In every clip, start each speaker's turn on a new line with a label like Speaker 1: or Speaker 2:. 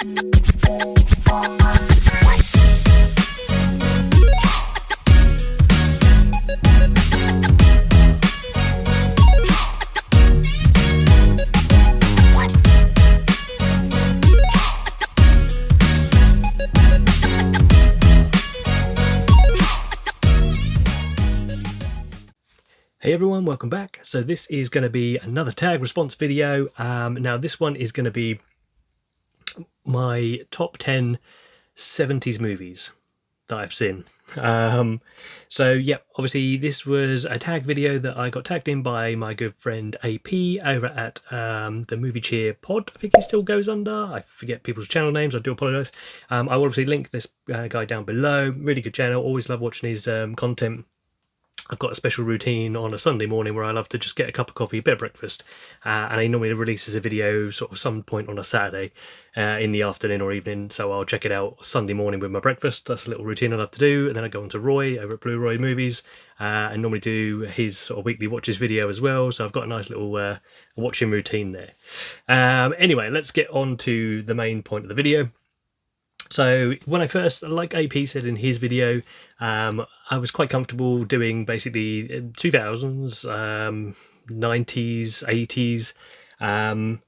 Speaker 1: Hey everyone, welcome back. So this is going to be another tag response video. Now this one is going to be my top 10 70s movies that I've seen. So yeah, obviously this was a tag video that I got tagged in by my good friend AP over at the Movie Cheer Pod. I think he still goes under. I forget people's channel names. I do apologise. I will obviously link this guy down below. Really good channel. Always love watching his content. I've got a special routine on a Sunday morning where I love to just get a cup of coffee, a bit of breakfast, and he normally releases a video sort of some point on a Saturday in the afternoon or evening, so I'll check it out Sunday morning with my breakfast. That's a little routine I love to do, and then I go on to Roy over at Blue Roy Movies and normally do his sort of weekly watches video as well, so I've got a nice little watching routine there. Anyway, let's get on to the main point of the video. So when I first, like AP said in his video, I was quite comfortable doing basically 2000s, 90s, 80s.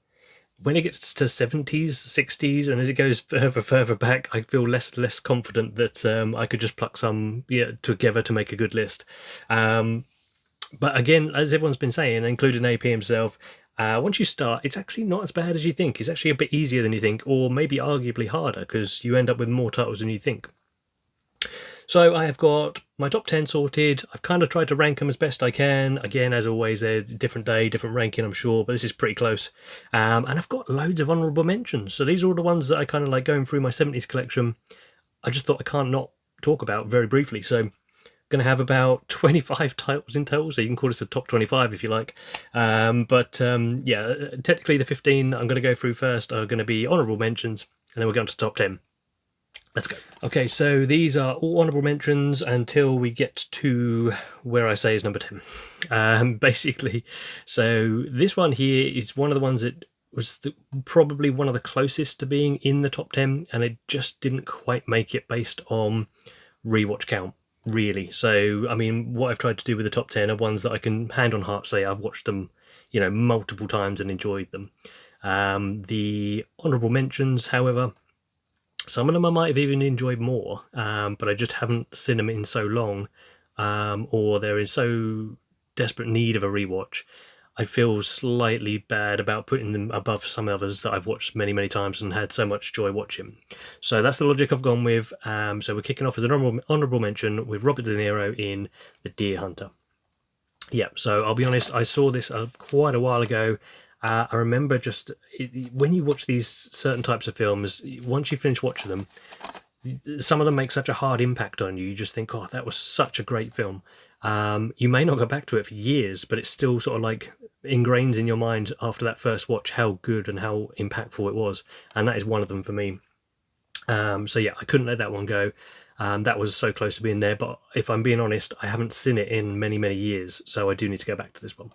Speaker 1: When it gets to 70s, 60s, and as it goes further back, I feel less confident that I could just pluck some together to make a good list. But again, as everyone's been saying, including AP himself, once you start, it's actually not as bad as you think. It's actually a bit easier than you think, or maybe arguably harder, because you end up with more titles than you think. So I have got my top 10 sorted. I've kind of tried to rank them as best I can. Again, as always, they're different day, different ranking, I'm sure, but this is pretty close. And I've got loads of honourable mentions. So these are all the ones that I kind of like going through my 70s collection. I just thought I can't not talk about very briefly. So going to have about 25 titles in total, so you can call this a top 25 if you like. Yeah, technically the 15 I'm going to go through first are going to be honourable mentions, and then we'll go on to top 10. Let's go. Okay, so these are all honourable mentions until we get to where I say is number 10. Basically, so this one here is one of the ones that was probably one of the closest to being in the top 10, and it just didn't quite make it based on rewatch count, really. So I mean, what I've tried to do with the top 10 are ones that I can hand on heart say I've watched them, multiple times and enjoyed them. The honourable mentions, however, some of them I might have even enjoyed more, but I just haven't seen them in so long, or they're in so desperate need of a rewatch. I feel slightly bad about putting them above some others that I've watched many, many times and had so much joy watching. So that's the logic I've gone with. So we're kicking off as an honourable mention with Robert De Niro in The Deer Hunter. Yeah, so I'll be honest, I saw this quite a while ago. I remember just when you watch these certain types of films, once you finish watching them, some of them make such a hard impact on you. You just think, oh, that was such a great film. You may not go back to it for years, but it still sort of like ingrains in your mind after that first watch how good and how impactful it was. And that is one of them for me. So yeah, I couldn't let that one go. That was so close to being there, but if I'm being honest, I haven't seen it in many, many years. So I do need to go back to this one.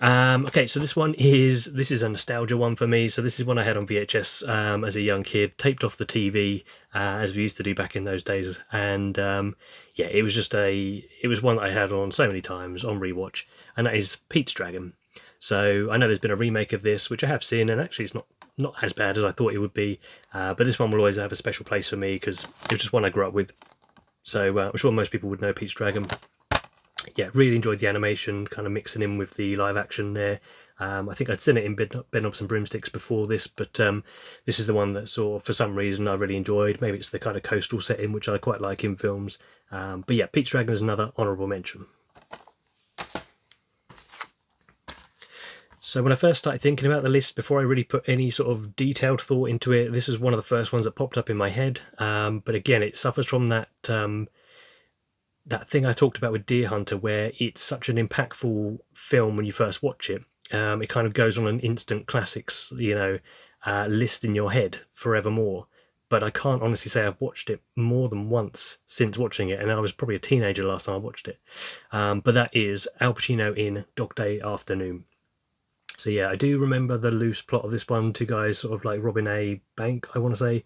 Speaker 1: Okay, so this is a nostalgia one for me. So this is one I had on VHS as a young kid, taped off the TV as we used to do back in those days, and yeah, it was one that I had on so many times on rewatch, and that is Pete's Dragon. So I know there's been a remake of this, which I have seen, and actually it's not as bad as I thought it would be, but this one will always have a special place for me because it was just one I grew up with. So I'm sure most people would know Pete's Dragon. Yeah, really enjoyed the animation, kind of mixing in with the live action there. I think I'd seen it in Bedknobs and Broomsticks before this, but this is the one that sort of, for some reason, I really enjoyed. Maybe it's the kind of coastal setting, which I quite like in films. But yeah, Pete's Dragon is another honourable mention. So when I first started thinking about the list, before I really put any sort of detailed thought into it, this was one of the first ones that popped up in my head. But again, it suffers from that thing I talked about with Deer Hunter, where it's such an impactful film when you first watch it. It kind of goes on an instant classics, list in your head forevermore. But I can't honestly say I've watched it more than once since watching it, and I was probably a teenager last time I watched it. But that is Al Pacino in Dog Day Afternoon. So yeah, I do remember the loose plot of this one. Two guys sort of like robbing a bank, I want to say,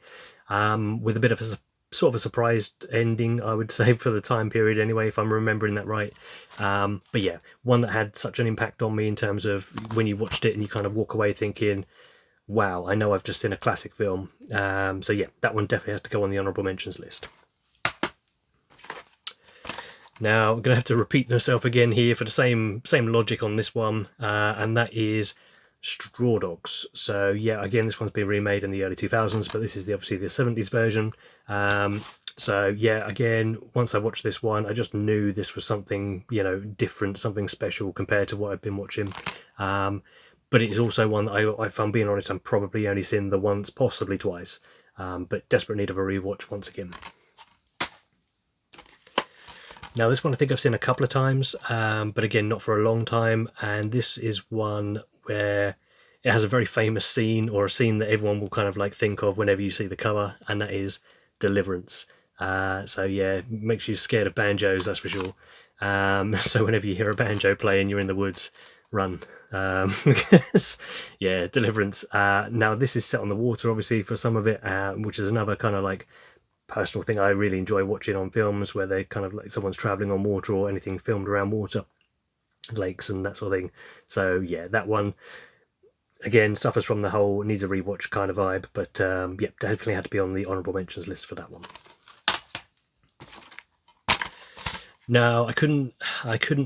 Speaker 1: with a bit of a sort of a surprised ending, I would say, for the time period anyway, if I'm remembering that right. But yeah, one that had such an impact on me in terms of when you watched it and you kind of walk away thinking, wow, I know I've just seen a classic film. So yeah, that one definitely has to go on the honourable mentions list. Now, I'm going to have to repeat myself again here for the same logic on this one, and that is Straw Dogs. So yeah, again, this one's been remade in the early 2000s, but this is obviously the 70s version. So yeah, again, once I watched this one, I just knew this was something, you know, different, something special compared to what I've been watching. But it is also one that if I'm being honest, I'm probably only seen the once, possibly twice, but desperate need of a rewatch once again. Now, this one I think I've seen a couple of times, but again, not for a long time. And this is one where it has a very famous scene, or a scene that everyone will kind of like think of whenever you see the cover, and that is Deliverance. So yeah, makes you scared of banjos, that's for sure. So whenever you hear a banjo play and you're in the woods, run. Yeah, Deliverance. Now, this is set on the water, obviously, for some of it, which is another kind of like personal thing I really enjoy watching on films, where they kind of like someone's traveling on water or anything filmed around water, lakes and that sort of thing. So yeah, that one again suffers from the whole needs a rewatch kind of vibe, but yeah, definitely had to be on the honourable mentions list for that one. Now, I couldn't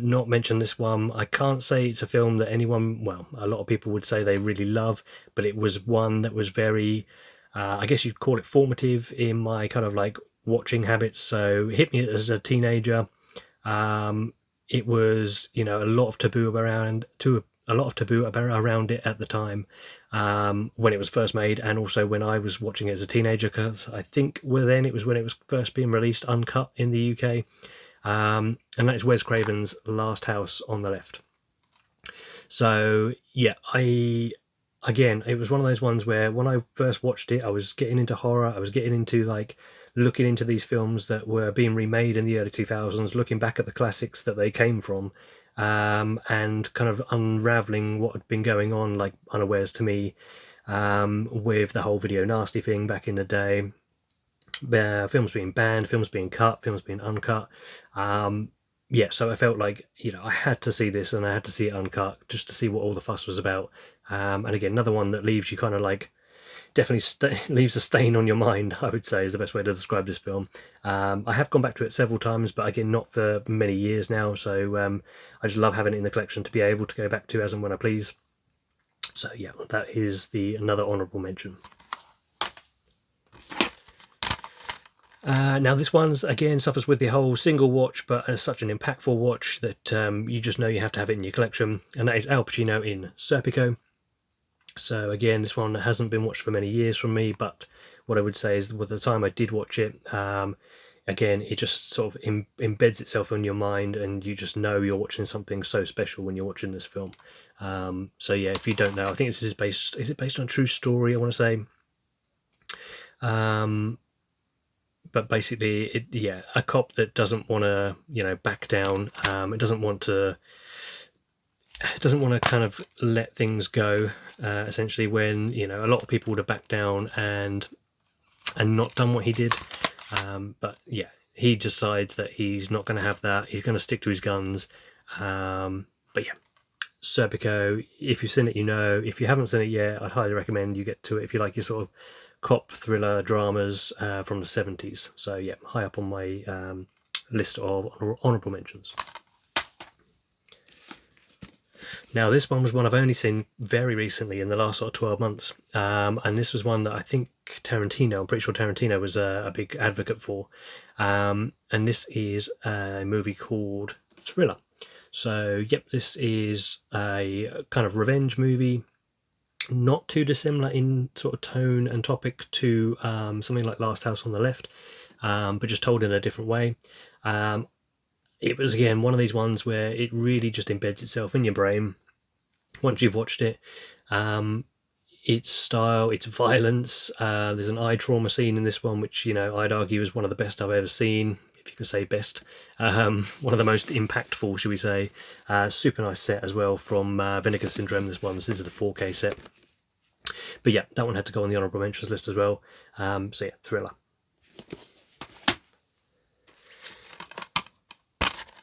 Speaker 1: not mention this one. I can't say it's a film that anyone, well, a lot of people would say they really love, but it was one that was very, I guess you'd call it formative in my kind of like watching habits. So it hit me as a teenager. It was, you know, a lot of taboo around it at the time, when it was first made, and also when I was watching it as a teenager, because I think then it was when it was first being released uncut in the UK. And that is Wes Craven's Last House on the Left. So yeah, again, it was one of those ones where when I first watched it, I was getting into horror. I was getting into like looking into these films that were being remade in the early 2000s, looking back at the classics that they came from, and kind of unraveling what had been going on, like unawares to me, with the whole video nasty thing back in the day. Films being banned, films being cut, films being uncut. Yeah, so I felt like, you know, I had to see this, and I had to see it uncut just to see what all the fuss was about. And again, another one that leaves you kind of like, definitely leaves a stain on your mind, I would say, is the best way to describe this film. I have gone back to it several times, but again, not for many years now. So I just love having it in the collection to be able to go back to as and when I please. So yeah, that is another honourable mention. Now, this one's again suffers with the whole single watch, but as such an impactful watch that you just know you have to have it in your collection, and that is Al Pacino in Serpico. So again, this one hasn't been watched for many years from me, but what I would say is, with the time I did watch it, again, it just sort of embeds itself in your mind, and you just know you're watching something so special when you're watching this film. So yeah, if you don't know, I think this is based on a true story, I want to say. But basically, a cop that doesn't want to, you know, back down. It doesn't want to kind of let things go. Essentially, when, you know, a lot of people would have backed down and not done what he did. But yeah, he decides that he's not going to have that. He's going to stick to his guns. But yeah, Serpico. If you've seen it, you know. If you haven't seen it yet, I'd highly recommend you get to it if you like your sort of cop thriller dramas from the 70s. So yeah, high up on my list of honourable mentions. Now, this one was one I've only seen very recently in the last sort of 12 months, and this was one that I think I'm pretty sure Tarantino was a big advocate for, and this is a movie called Thriller. So yep, this is a kind of revenge movie, not too dissimilar in sort of tone and topic to something like Last House on the Left, but just told in a different way. It was, again, one of these ones where it really just embeds itself in your brain once you've watched it. Its style, its violence, there's an eye trauma scene in this one, which, you know, I'd argue is one of the best I've ever seen. if you can say best. One of the most impactful, should we say. Super nice set as well from Vinegar Syndrome, this one. So this is the 4K set. But yeah, that one had to go on the honourable mentions list as well. So yeah, thriller.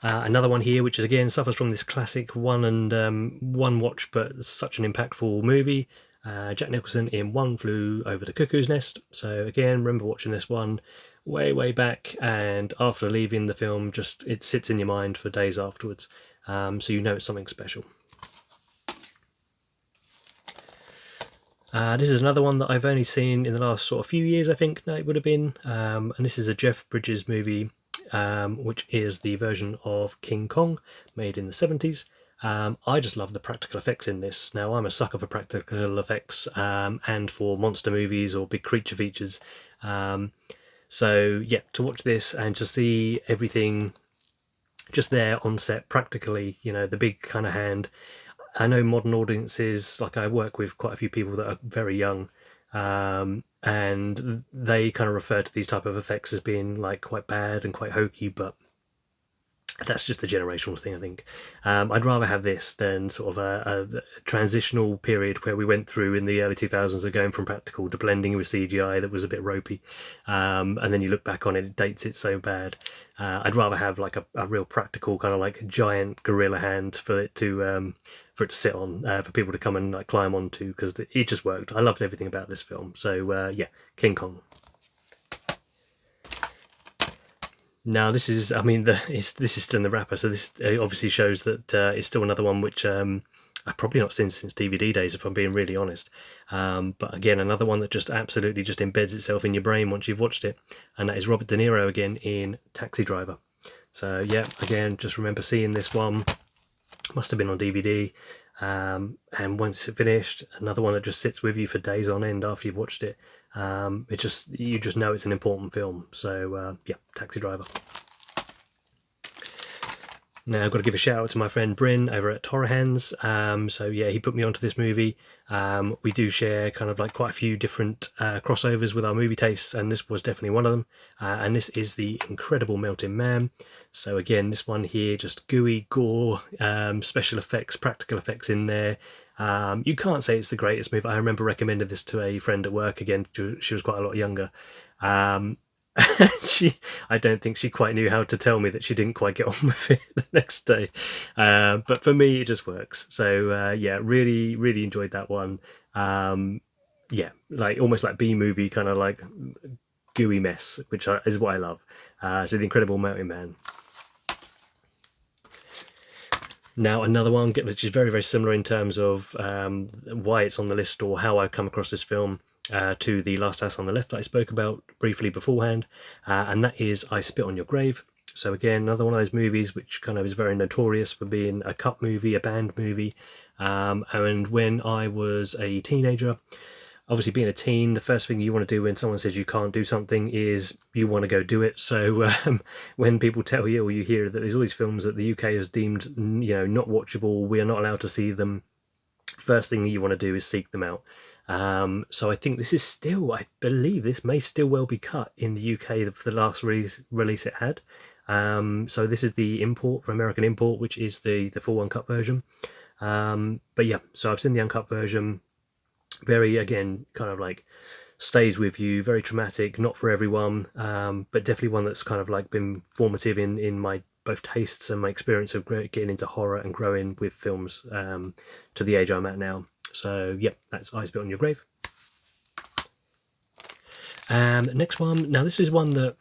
Speaker 1: Another one here, which is again suffers from this classic one watch, but such an impactful movie. Jack Nicholson in One Flew Over the Cuckoo's Nest. So again, remember watching this one way back, and after leaving the film, just it sits in your mind for days afterwards. So you know it's something special. This is another one that I've only seen in the last sort of few years, I think it would have been. And this is a Jeff Bridges movie, which is the version of King Kong, made in the 70's. I just love the practical effects in this. Now, I'm a sucker for practical effects and for monster movies or big creature features. So, yeah, to watch this and to see everything just there on set practically, you know, the big kind of hand. I know modern audiences, like I work with quite a few people that are very young, and they kind of refer to these type of effects as being like quite bad and quite hokey, but that's just a generational thing, I think. I'd rather have this than sort of a transitional period where we went through in the early 2000s of going from practical to blending with CGI that was a bit ropey. And then you look back on it, it dates it so bad. I'd rather have like a real practical kind of like giant gorilla hand for it to sit on, for people to come and like climb onto, because it just worked. I loved everything about this film. So yeah, King Kong. Now this is, I mean, this is still in the wrapper, so this obviously shows that it's still another one which I've probably not seen since DVD days, if I'm being really honest. But again, another one that just absolutely just embeds itself in your brain once you've watched it, and that is Robert De Niro again in Taxi Driver. So yeah, again, just remember seeing this one, must have been on DVD, and once it finished, another one that just sits with you for days on end after you've watched it. You just know it's an important film. So yeah, Taxi Driver. Now I've got to give a shout out to my friend Bryn over at Torahans. So yeah, he put me onto this movie. We do share kind of like quite a few different crossovers with our movie tastes, and this was definitely one of them. And this is The Incredible Melting Man. So again, this one here, just gooey gore, special effects, practical effects in there. You can't say it's the greatest movie. I remember recommending this to a friend at work. Again, she was quite a lot younger. I don't think she quite knew how to tell me that she didn't quite get on with it the next day. But for me, it just works. So yeah, really enjoyed that one. Yeah, like almost like B-movie kind of like gooey mess, which is what I love. So The Incredible Mountain Man. Now another one which is very similar in terms of why it's on the list or how I come across this film, to The Last House on the Left that I spoke about briefly beforehand, and that is I Spit on Your Grave. So again, another one of those movies which kind of is very notorious for being a cult movie, a banned movie. And when I was a teenager, obviously being a teen, the first thing you want to do when someone says you can't do something is you want to go do it. So when people tell you or you hear that there's all these films that the UK has deemed, you know, not watchable, we are not allowed to see them, first thing you want to do is seek them out. So I think this is still, I believe this may still well be cut in the UK for the last release it had. So this is the import, for American import, which is the full uncut version. But yeah, so I've seen the uncut version. Very, again, kind of like stays with you, very traumatic, not for everyone, but definitely one that's kind of like been formative in my both tastes and my experience of getting into horror and growing with films to the age I'm at now. So yeah, that's I Spit on Your Grave. Next one, now this is one that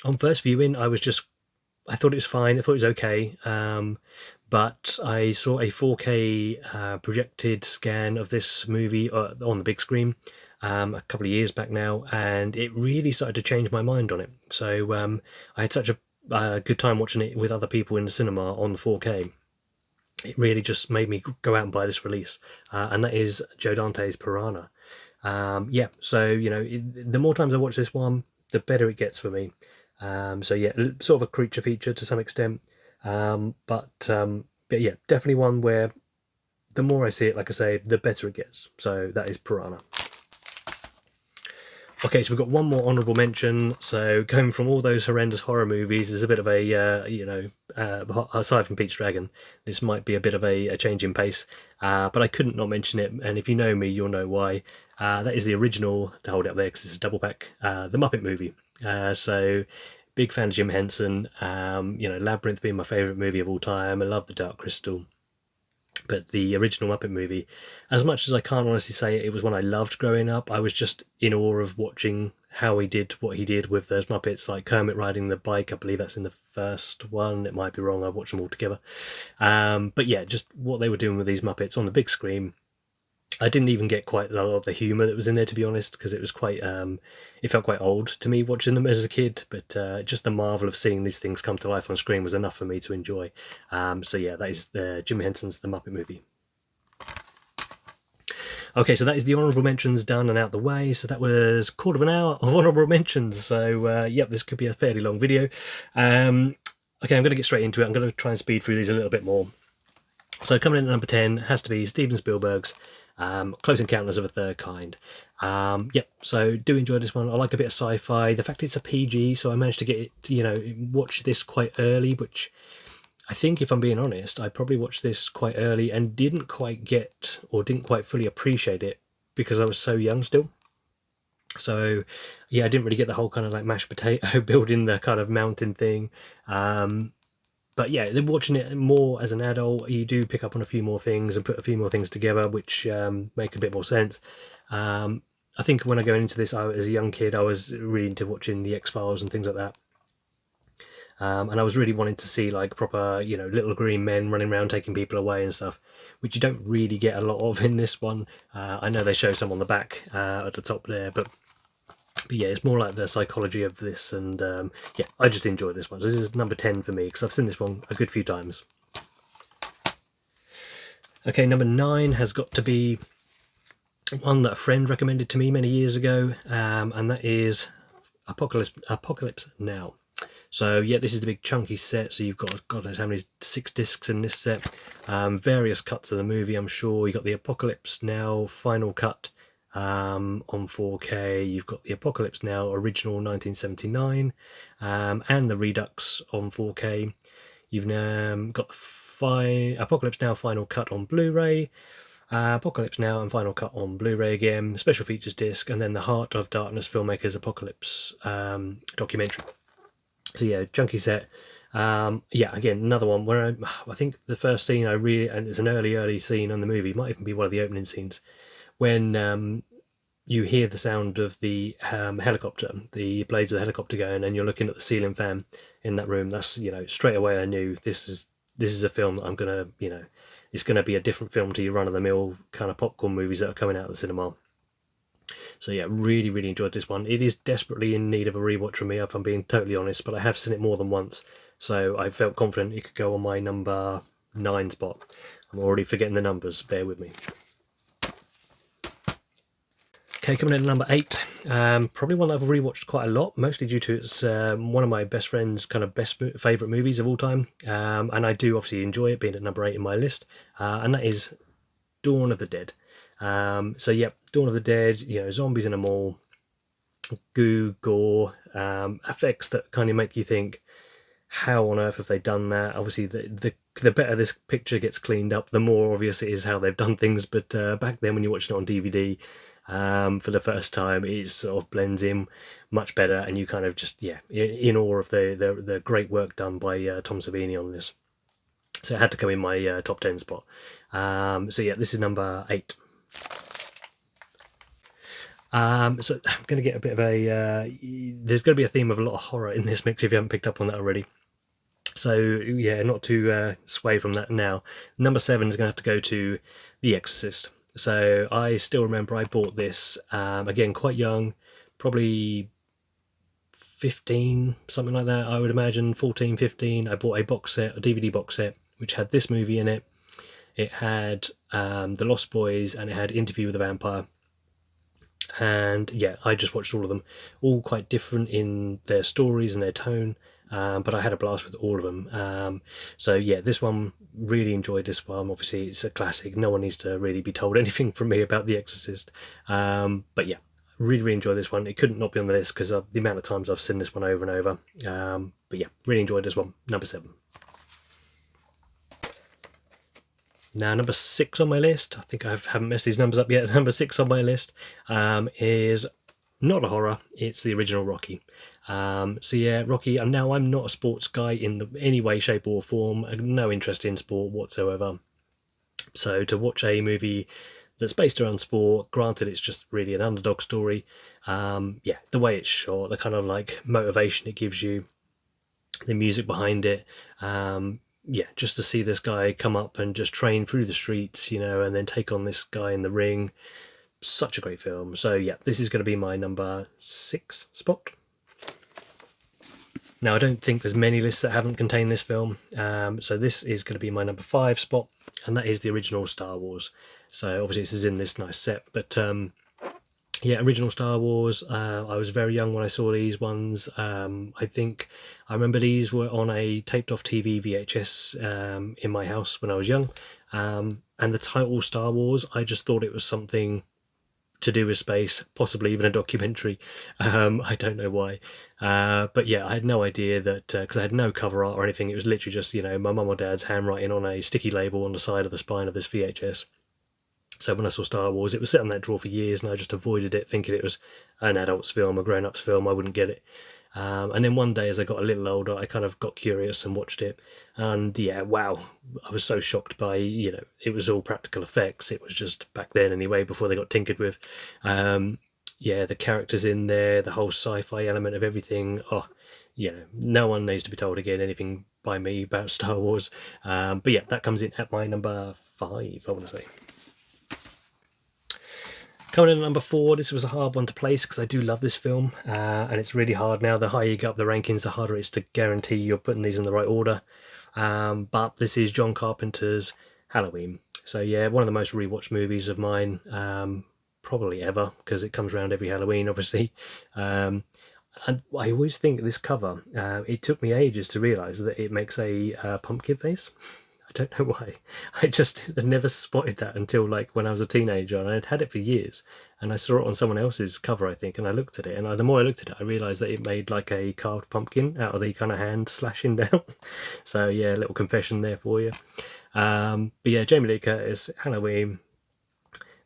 Speaker 1: on first viewing I thought it was fine, I thought it was okay, but I saw a 4K projected scan of this movie on the big screen a couple of years back now, and it really started to change my mind on it. So I had such a good time watching it with other people in the cinema on the 4K. It really just made me go out and buy this release, and that is Joe Dante's Piranha. Yeah, so you know, the more times I watch this one, the better it gets for me. So yeah, sort of a creature feature to some extent, but yeah, definitely one where the more I see it, like I say, the better it gets. So that is Piranha. Okay, so we've got one more honourable mention. So going from all those horrendous horror movies is a bit of a, aside from Pete's Dragon, this might be a bit of a change in pace. But I couldn't not mention it, and if you know me, you'll know why. That is the original, to hold it up there because it's a double pack, the Muppet movie. So big fan of Jim Henson. Labyrinth being my favourite movie of all time. I love The Dark Crystal. But the original Muppet movie, as much as I can't honestly say it was one I loved growing up, I was just in awe of watching how he did what he did with those Muppets, like Kermit riding the bike. I believe that's in the first one. It might be wrong. I've watched them all together. But yeah, just what they were doing with these Muppets on the big screen. I didn't even get quite a lot of the humour that was in there, to be honest, because it was quite, it felt quite old to me watching them as a kid. But just the marvel of seeing these things come to life on screen was enough for me to enjoy. So yeah, that is Jim Henson's The Muppet Movie. Okay, so that is the honourable mentions done and out the way. So that was a quarter of an hour of honourable mentions. So yep, this could be a fairly long video. Okay, I'm going to get straight into it. I'm going to try and speed through these a little bit more. So coming in at number 10 has to be Steven Spielberg's Close Encounters of a Third Kind. Yep, so do enjoy this one. I like a bit of sci-fi. The fact it's a PG, so I managed to get it, watch this quite early, which I think, if I'm being honest, I probably watched this quite early and didn't quite get, or didn't quite fully appreciate it because I was so young still. So yeah, I didn't really get the whole kind of like mashed potato building the kind of mountain thing. But yeah, watching it more as an adult, you do pick up on a few more things and put a few more things together, which make a bit more sense. I think when I go into this, as a young kid, I was really into watching the X-Files and things like that. And I was really wanting to see like proper, little green men running around taking people away and stuff, which you don't really get a lot of in this one. I know they show some on the back at the top there, but yeah, it's more like the psychology of this, and yeah, I just enjoy this one. So this is number 10 for me because I've seen this one a good few times. Okay, number 9 has got to be one that a friend recommended to me many years ago, and that is Apocalypse Now. So yeah, this is the big chunky set. So you've got, God knows how many, 6 discs in this set. Various cuts of the movie, I'm sure. You've got the Apocalypse Now final cut on 4K. You've got the Apocalypse Now original 1979 and the Redux on 4K. You've got the Apocalypse Now final cut on Blu-ray. Apocalypse Now and final cut on Blu-ray again, special features disc, and then the Heart of Darkness filmmakers Apocalypse documentary. So yeah, chunky set. Yeah, again, another one where I think the first scene and it's an early scene on the movie, might even be one of the opening scenes, when you hear the sound of the helicopter, the blades of the helicopter going, and you're looking at the ceiling fan in that room. That's, straight away I knew this is a film that I'm gonna, it's gonna be a different film to your run-of-the-mill kind of popcorn movies that are coming out of the cinema. So yeah, really, really enjoyed this one. It is desperately in need of a rewatch from me, if I'm being totally honest, but I have seen it more than once, so I felt confident it could go on my number 9 spot. I'm already forgetting the numbers, bear with me. Okay, coming in at number 8, probably one I've rewatched quite a lot, mostly due to it's one of my best friend's kind of favourite movies of all time, and I do obviously enjoy it, being at number 8 in my list, and that is Dawn of the Dead. So yeah, Dawn of the Dead, zombies in a mall, goo, gore, effects that kind of make you think, how on earth have they done that? Obviously, the better this picture gets cleaned up, the more obvious it is how they've done things. But back then, when you're watching it on DVD for the first time, it sort of blends in much better, and you kind of just, in awe of the great work done by Tom Savini on this. So it had to come in my top 10 spot. So yeah, this is number 8. So I'm going to get a bit of there's going to be a theme of a lot of horror in this mix if you haven't picked up on that already. So yeah, not to sway from that now. Number 7 is going to have to go to The Exorcist. So I still remember I bought this, again, quite young, probably 15, something like that, I would imagine, 14, 15. I bought a DVD box set, which had this movie in it. It had The Lost Boys, and it had Interview with the Vampire. And yeah, I just watched all of them, all quite different in their stories and their tone, but I had a blast with all of them. So yeah, this one, really enjoyed this one. Obviously it's a classic, no one needs to really be told anything from me about The Exorcist, but yeah, Really enjoyed this one. It couldn't not be on the list because of the amount of times I've seen this one over and over. But yeah, really enjoyed this one. Number 7. Now, number 6 on my list, I think I haven't messed these numbers up yet. Number 6 on my list is not a horror, it's the original Rocky. So yeah, Rocky, and now I'm not a sports guy in any way, shape or form, no interest in sport whatsoever. So to watch a movie that's based around sport, granted it's just really an underdog story, yeah, the way it's shot, the kind of like motivation it gives you, the music behind it, yeah, just to see this guy come up and just train through the streets, you know, and then take on this guy in the ring. Such a great film. So yeah, this is going to be my number 6 spot. Now, I don't think there's many lists that haven't contained this film, so this is going to be my number 5 spot, and that is the original Star Wars. So obviously this is in this nice set, but yeah, original Star Wars. I was very young when I saw these ones. I think I remember these were on a taped off TV VHS in my house when I was young, and the title Star Wars, I just thought it was something to do with space, possibly even a documentary. I don't know why, but yeah, I had no idea that, because I had no cover art or anything. It was literally just, you know, my mum or dad's handwriting on a sticky label on the side of the spine of this VHS. So when I saw Star Wars, it was sitting in that drawer for years, and I just avoided it, thinking it was an adult's film, a grown-up's film. I wouldn't get it. And then one day, as I got a little older, I kind of got curious and watched it. And yeah, wow, I was so shocked by, you know, it was all practical effects. It was just back then anyway, before they got tinkered with. Yeah, the characters in there, the whole sci-fi element of everything. Oh, you know, no one needs to be told again anything by me about Star Wars. But yeah, that comes in at my number 5, I want to say. Coming in at number 4, this was a hard one to place because I do love this film, and it's really hard now. The higher you go up the rankings, the harder it is to guarantee you're putting these in the right order. But this is John Carpenter's Halloween. So yeah, one of the most rewatched movies of mine, probably ever, because it comes around every Halloween, obviously. And I always think this cover, it took me ages to realise that it makes a pumpkin face. I don't know why. I just had never spotted that until like when I was a teenager, and I'd had it for years, and I saw it on someone else's cover, I think, and I looked at it, and the more I looked at it, I realised that it made like a carved pumpkin out of the kind of hand slashing down. So yeah, a little confession there for you. But yeah, Jamie Lee Curtis, Halloween,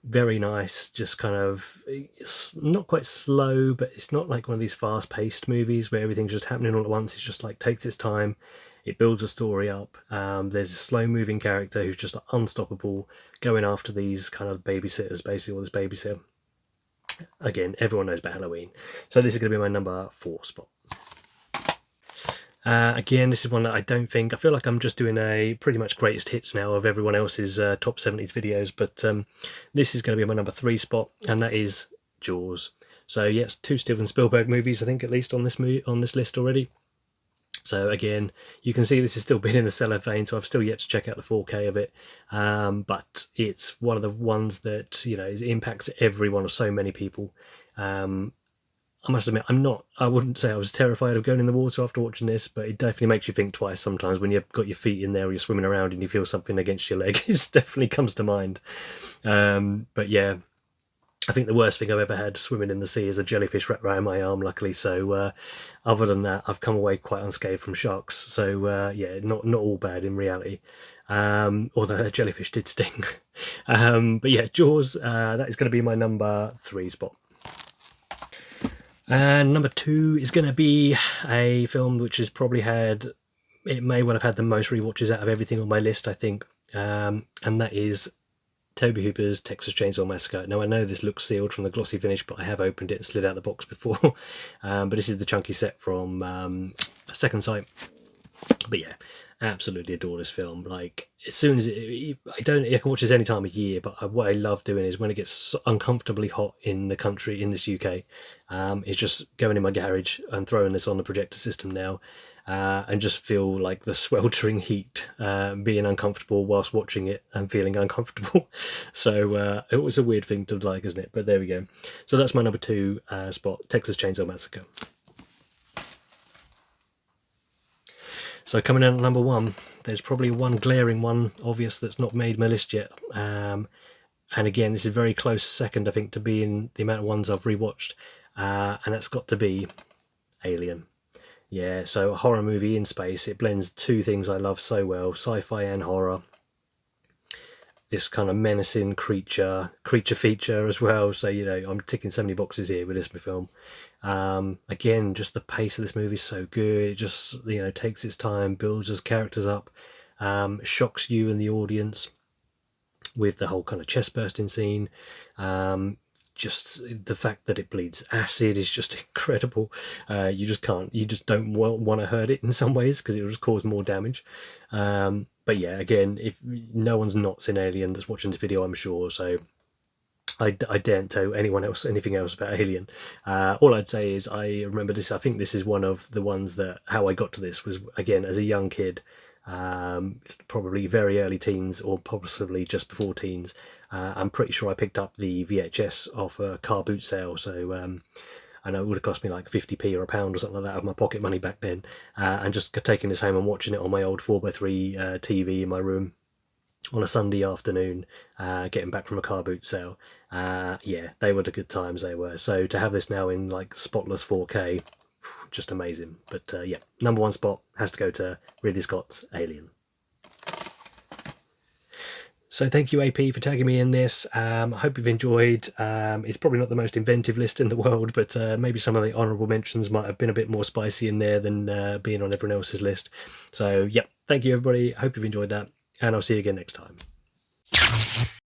Speaker 1: very nice, just kind of, it's not quite slow, but it's not like one of these fast-paced movies where everything's just happening all at once. It's just like takes its time. It builds a story up. There's a slow-moving character who's just unstoppable, going after these kind of babysitters, basically, or this babysitter. Again, everyone knows about Halloween. So this is going to be my number 4 spot. Again, this is one that I feel like I'm just doing a pretty much greatest hits now of everyone else's top 70s videos, but this is going to be my number 3 spot, and that is Jaws. So yes, 2 Steven Spielberg movies, I think, at least on this list already. So again, you can see this has still been in the cellophane, so I've still yet to check out the 4K of it. But it's one of the ones that, you know, impacts every one of so many people. I must admit, I wouldn't say I was terrified of going in the water after watching this, but it definitely makes you think twice sometimes when you've got your feet in there or you're swimming around and you feel something against your leg. It definitely comes to mind. But yeah, I think the worst thing I've ever had swimming in the sea is a jellyfish wrapped around my arm, luckily. So other than that, I've come away quite unscathed from sharks. So yeah, not all bad in reality. Although a jellyfish did sting. But yeah, Jaws, that is going to be my number 3 spot. And number 2 is going to be a film which has probably it may well have had the most rewatches out of everything on my list, I think. And that is Tobe Hooper's Texas Chainsaw Massacre. Now, I know this looks sealed from the glossy finish, but I have opened it and slid out the box before. But this is the chunky set from Second Sight. But yeah, absolutely adore this film. Like, as soon as I can watch this any time of year, but what I love doing is when it gets uncomfortably hot in the country, in this UK, is just going in my garage and throwing this on the projector system now. And just feel like the sweltering heat, being uncomfortable whilst watching it and feeling uncomfortable. So it was a weird thing to like, isn't it? But there we go. So that's my number 2 spot, Texas Chainsaw Massacre. So coming in at number 1, there's probably one glaring one, obvious, that's not made my list yet. And again, this is very close second, I think, to being the amount of ones I've rewatched, and that's got to be Alien. Yeah, so a horror movie in space. It blends two things I love so well: sci-fi and horror. This kind of menacing creature feature as well. So I'm ticking so many boxes here with this film. Again, just the pace of this movie is so good. It just takes its time, builds its characters up, shocks you and the audience with the whole kind of chest bursting scene. Just the fact that it bleeds acid is just incredible. You just don't want to hurt it in some ways because it will just cause more damage. But yeah, again, if no one's not seen Alien that's watching this video, I'm sure, so I daren't tell anyone else anything else about Alien. All I'd say is I remember this. I think this is one of the ones that how I got to this was, again, as a young kid, probably very early teens or possibly just before teens. I'm pretty sure I picked up the VHS off a car boot sale, so I know it would have cost me like 50p or a pound or something like that of my pocket money back then, and just taking this home and watching it on my old 4x3 TV in my room on a Sunday afternoon, getting back from a car boot sale. Yeah, they were the good times, they were. So to have this now in like spotless 4K, just amazing. But yeah, number one spot has to go to Ridley Scott's Alien. So thank you, AP, for tagging me in this. I hope you've enjoyed. It's probably not the most inventive list in the world, but maybe some of the honourable mentions might have been a bit more spicy in there than being on everyone else's list. So yeah, thank you, everybody. I hope you've enjoyed that, and I'll see you again next time.